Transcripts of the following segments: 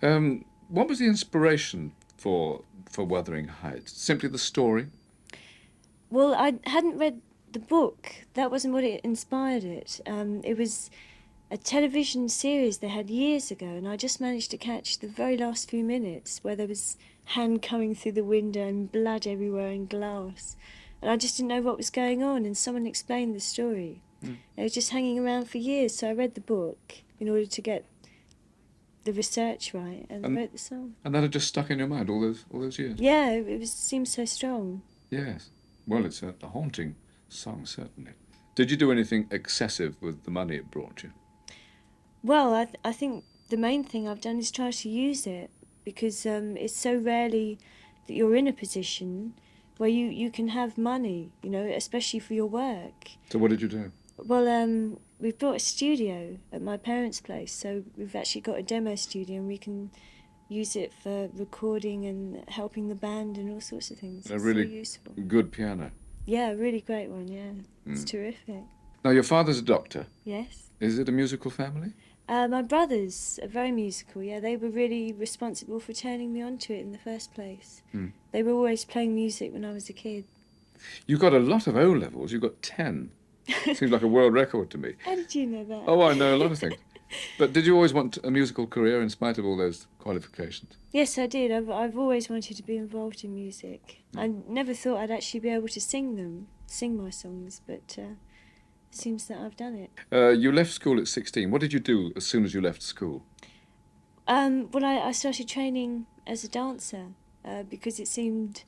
What was the inspiration for Wuthering Heights? Simply the story? Well, I hadn't read the book. That wasn't what it inspired it. It was a television series they had years ago, and I just managed to catch the very last few minutes where there was hand coming through the window and blood everywhere and glass. And I just didn't know what was going on, and someone explained the story. It was just hanging around for years, so I read the book in order to get the research right and wrote the song. And that had just stuck in your mind all those years? Yeah, it seemed so strong. Yes. Well, it's a haunting song, certainly. Did you do anything excessive with the money it brought you? Well, I think the main thing I've done is try to use it, because it's so rarely that you're in a position where you can have money, especially for your work. So what did you do? Well, we've built a studio at my parents' place, so we've actually got a demo studio and we can use it for recording and helping the band and all sorts of things. A It's really so useful. good piano. Yeah, a really great one, yeah. It's terrific. Now, your father's a doctor. Yes. Is it a musical family? My brothers are very musical, yeah. They were really responsible for turning me onto it in the first place. They were always playing music when I was a kid. You got a lot of O-levels. You got 10. Seems like a world record to me. How did you know that? Oh, I know a lot of things. But did you always want a musical career in spite of all those qualifications? Yes, I did. I've always wanted to be involved in music. I never thought I'd actually be able to sing my songs, but it seems that I've done it. You left school at 16. What did you do as soon as you left school? Well, I started training as a dancer because it seemed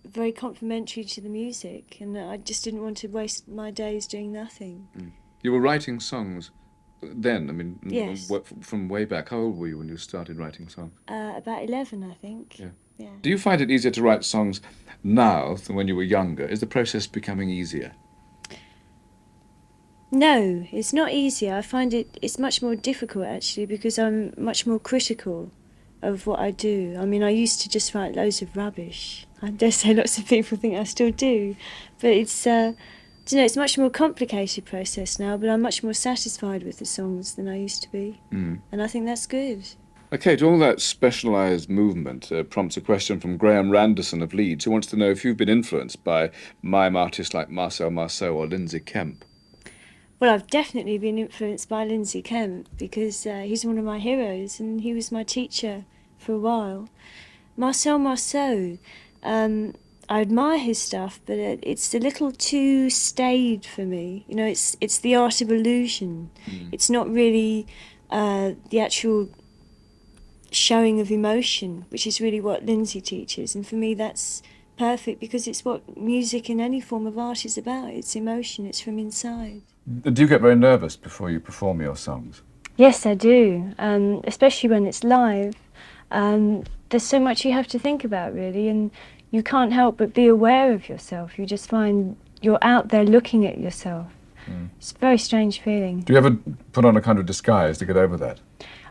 very complementary to the music, and I just didn't want to waste my days doing nothing. You were writing songs then, I mean, Yes. from way back. How old were you when you started writing songs? About 11, I think. Yeah. Yeah. Do you find it easier to write songs now than when you were younger? Is the process becoming easier? No, it's not easier. I find it's much more difficult, actually, because I'm much more critical of what I do. I mean, I used to just write loads of rubbish. I dare say lots of people think I still do. But it's a much more complicated process now, but I'm much more satisfied with the songs than I used to be. And I think that's good. Okay, to all that specialised movement prompts a question from Graham Randerson of Leeds, who wants to know if you've been influenced by mime artists like Marcel Marceau or Lindsay Kemp. Well, I've definitely been influenced by Lindsay Kemp because he's one of my heroes and he was my teacher for a while. Marcel Marceau, I admire his stuff, but it's a little too staid for me. It's the art of illusion. It's not really the actual showing of emotion, which is really what Lindsay teaches. And for me, that's perfect because it's what music in any form of art is about. It's emotion. It's from inside. Do you get very nervous before you perform your songs? Yes, I do, especially when it's live. There's so much you have to think about, really, and you can't help but be aware of yourself. You just find you're out there looking at yourself. It's a very strange feeling. Do you ever put on a kind of disguise to get over that?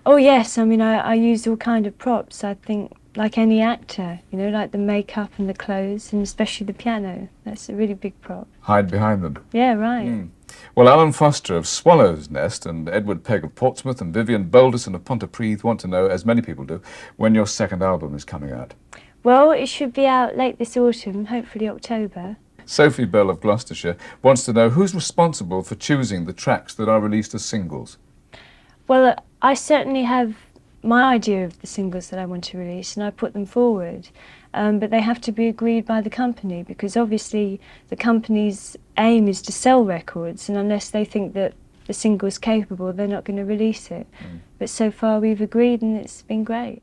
Oh, yes. I mean, I use all kind of props, I think, like any actor, like the makeup and the clothes, and especially the piano. That's a really big prop. Hide behind them? Yeah, right. Well, Alan Foster of Swallow's Nest and Edward Pegg of Portsmouth and Vivian Balderson of Pontypridd want to know, as many people do, when your second album is coming out. Well, it should be out late this autumn, hopefully October. Sophie Bell of Gloucestershire wants to know who's responsible for choosing the tracks that are released as singles. Well, I certainly have my idea of the singles that I want to release, and I put them forward. But they have to be agreed by the company, because obviously the company's aim is to sell records, and unless they think that the single's capable, they're not going to release it. But so far we've agreed, and it's been great.